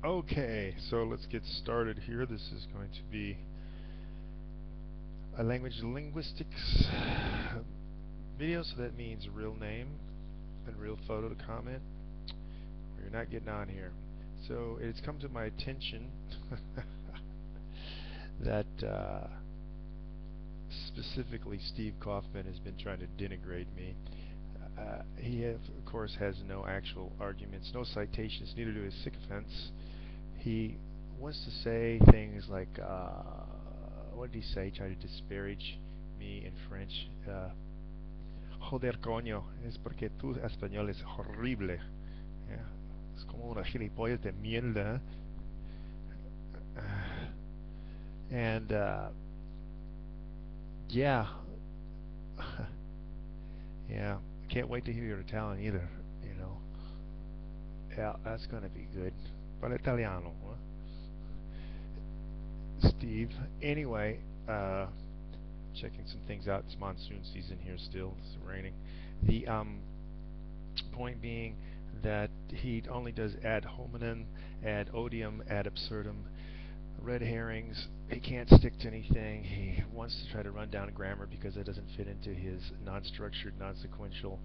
Okay, so let's get started here. This is going to be a language linguistics video, so that means real name and real photo to comment, or you're not getting on here. So it's come to my attention that specifically Steve Kaufman has been trying to denigrate me. He, of course, has no actual arguments, no citations, neither do his sycophants. He wants to say things like, what did he say? He tried to disparage me in French. Joder, coño, es porque tu español es horrible. Yeah. Es como una gilipollas de mierda. And, yeah. Yeah. Can't wait to hear your Italian either, you know. Yeah, that's going to be good. Parla italiano, huh? Steve. Anyway, checking some things out. It's monsoon season here still. It's raining. The point being that he only does ad hominem, ad odium, ad absurdum, red herrings. He can't stick to anything. He wants to try to run down grammar because it doesn't fit into his non-structured, non-sequential,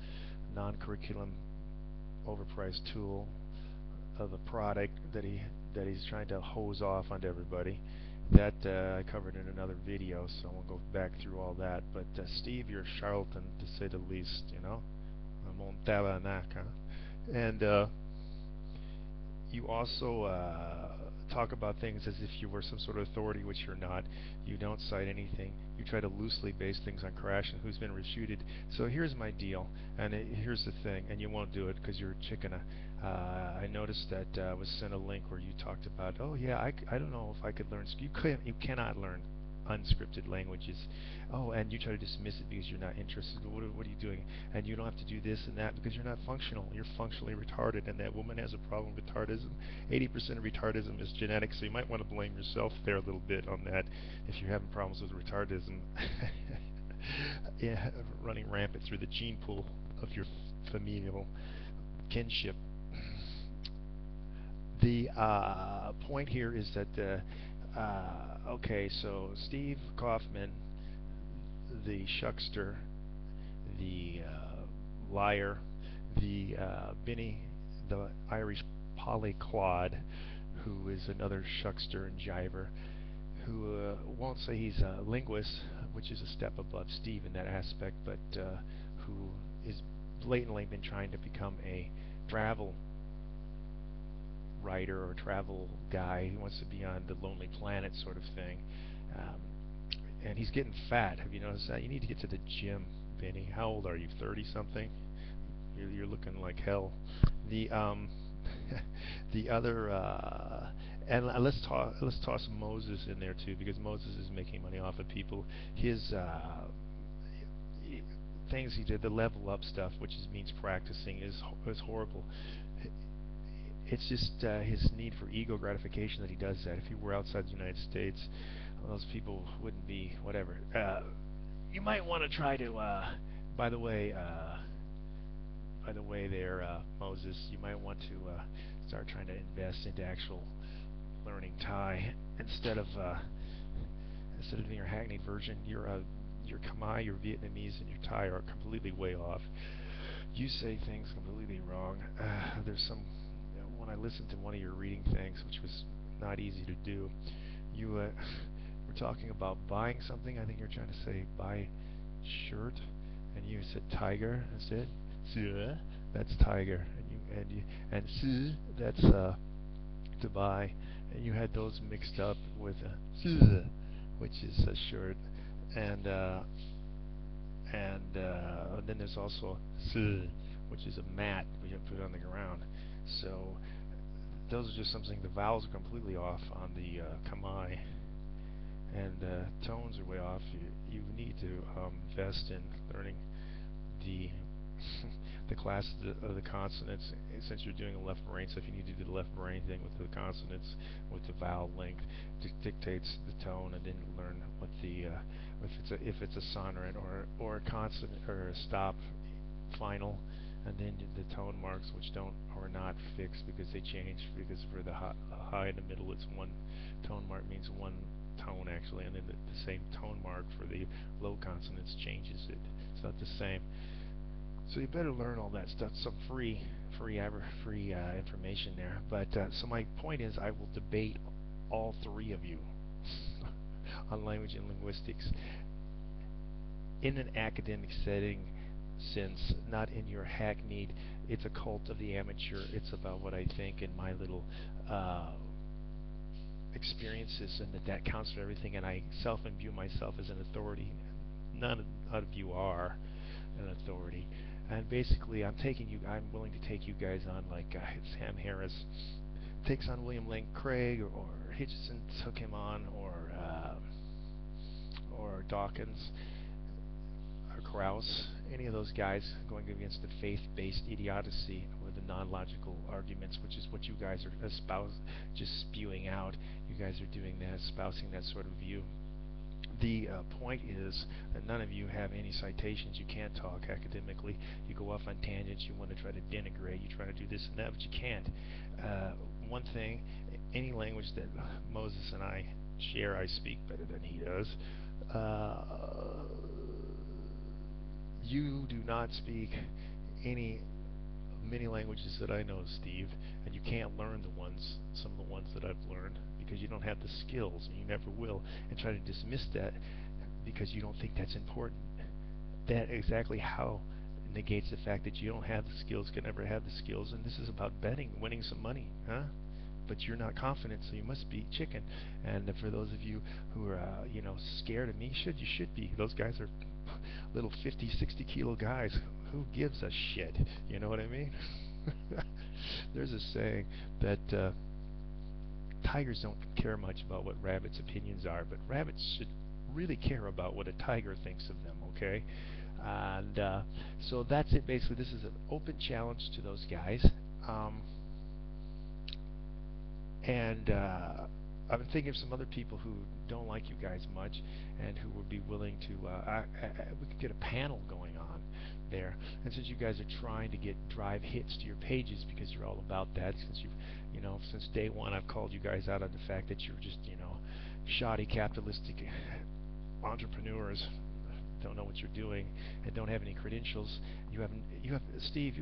non-curriculum, overpriced tool of a product that he's trying to hose off onto everybody. That I covered in another video, so I won't go back through all that. But Steve, you're a charlatan to say the least, you know. Montella Naka. And you also talk about things as if you were some sort of authority, which you're not. You don't cite anything. You try to loosely base things on crash and who's been refuted. So here's my deal, and here's the thing, and you won't do it because you're a chicken. I noticed that I was sent a link where you talked about, oh yeah, I don't know if I could learn. You cannot learn unscripted languages. Oh, and you try to dismiss it because you're not interested. What are you doing? And you don't have to do this and that because you're not functional. You're functionally retarded, and that woman has a problem with retardism. 80% of retardism is genetic, so you might want to blame yourself there a little bit on that if you're having problems with retardism. Yeah, running rampant through the gene pool of your familial kinship. The point here is that okay, so Steve Kaufman, the shuckster, the liar, the Benny, the Irish polyclod, who is another shuckster and jiver, who won't say he's a linguist, which is a step above Steve in that aspect, but who is blatantly been trying to become a travel writer or travel guy. He wants to be on the Lonely Planet sort of thing. Um, and he's getting fat. Have you noticed that? You need to get to the gym, Benny. How old are you? 30 something? You're looking like hell. The the other and let's toss Moses in there too, because Moses is making money off of people. His things he did, the level up stuff, which means practicing, is horrible. It's just his need for ego gratification that he does that. If he were outside the United States, those people wouldn't be whatever. You might want to try to. By the way, there, Moses, you might want to start trying to invest into actual learning Thai instead of your hackneyed version. Your Khmer, your Vietnamese, and your Thai are completely way off. You say things completely wrong. There's some when I listened to one of your reading things, which was not easy to do. You were talking about buying something. I think you're trying to say buy shirt, and you said tiger instead. That's tiger, and that's to buy, and you had those mixed up with which is a shirt, and then there's also which is a mat we have put on the ground. So those are just something. The vowels are completely off on the Kamai, and tones are way off. You need to invest in learning the the class of the consonants. Since you're doing a left brain stuff, you need to do the left brain thing with the consonants, with the vowel length, dictates the tone, and then learn what the if it's a sonorant or a consonant or a stop final. and then the tone marks, which don't are not fixed because they change, because for the high in the middle it's one tone mark means one tone actually, and then the same tone mark for the low consonants changes it. It's not the same. So you better learn all that stuff. Some free information there. But so my point is, I will debate all three of you on language and linguistics in an academic setting, since not in your hackneyed, it's a cult of the amateur, it's about what I think and my little experiences, and that counts for everything, and I self-imbue myself as an authority. None of you are an authority. And basically, I'm willing to take you guys on like Sam Harris takes on William Lane Craig, or Hitchison took him on, or Dawkins, or Krauss, any of those guys going against the faith-based idiocy or the non-logical arguments, which is what you guys are just spewing out. You guys are doing that, espousing that sort of view. The point is that none of you have any citations. You can't talk academically. You go off on tangents. You want to try to denigrate. You try to do this and that, but you can't. One thing, any language that Moses and I share, I speak better than he does. You do not speak many languages that I know, Steve, and you can't learn some of the ones that I've learned, because you don't have the skills, and you never will, and try to dismiss that because you don't think that's important. That exactly how negates the fact that you don't have the skills, can never have the skills, and this is about betting, winning some money, huh? But you're not confident, so you must be chicken. And for those of you who are, scared of me, you should be. Those guys are little 50, 60 kilo guys. Who gives a shit? You know what I mean? There's a saying that tigers don't care much about what rabbits' opinions are, but rabbits should really care about what a tiger thinks of them, okay? And so that's it, basically. This is an open challenge to those guys. And I've been thinking of some other people who don't like you guys much, and who would be willing to. We could get a panel going on there. And since you guys are trying to drive hits to your pages because you're all about that, since day one I've called you guys out on the fact that you're just, shoddy capitalistic entrepreneurs, don't know what you're doing, and don't have any credentials. You have Steve.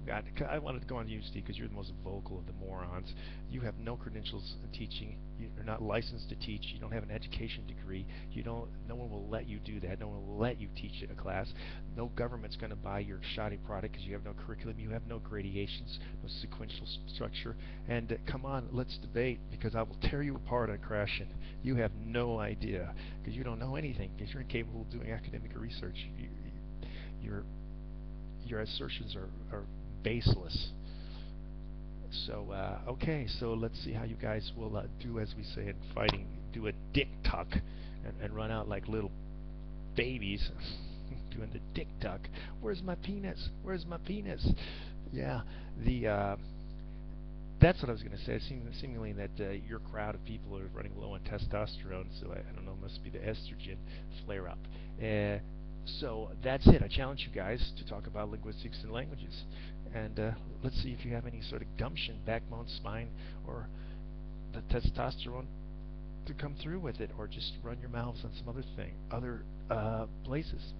I wanted to go on to you, Steve, because you're the most vocal of the morons. You have no credentials in teaching. You're not licensed to teach. You don't have an education degree. No one will let you do that. No one will let you teach a class. No government's going to buy your shoddy product because you have no curriculum. You have no gradations, no sequential structure. And come on, let's debate, because I will tear you apart on crashing. You have no idea, because you don't know anything, because you're incapable of doing academic research. Your assertions are baseless. So okay, so let's see how you guys will do, as we say in fighting, do a dick tuck and run out like little babies doing the dick tuck. Where's my penis? Where's my penis? Yeah, that's what I was going to say. Seemingly that your crowd of people are running low on testosterone, so I don't know, must be the estrogen flare up. So that's it. I challenge you guys to talk about linguistics and languages, and let's see if you have any sort of gumption, backbone, spine, or the testosterone to come through with it, or just run your mouths on some other places.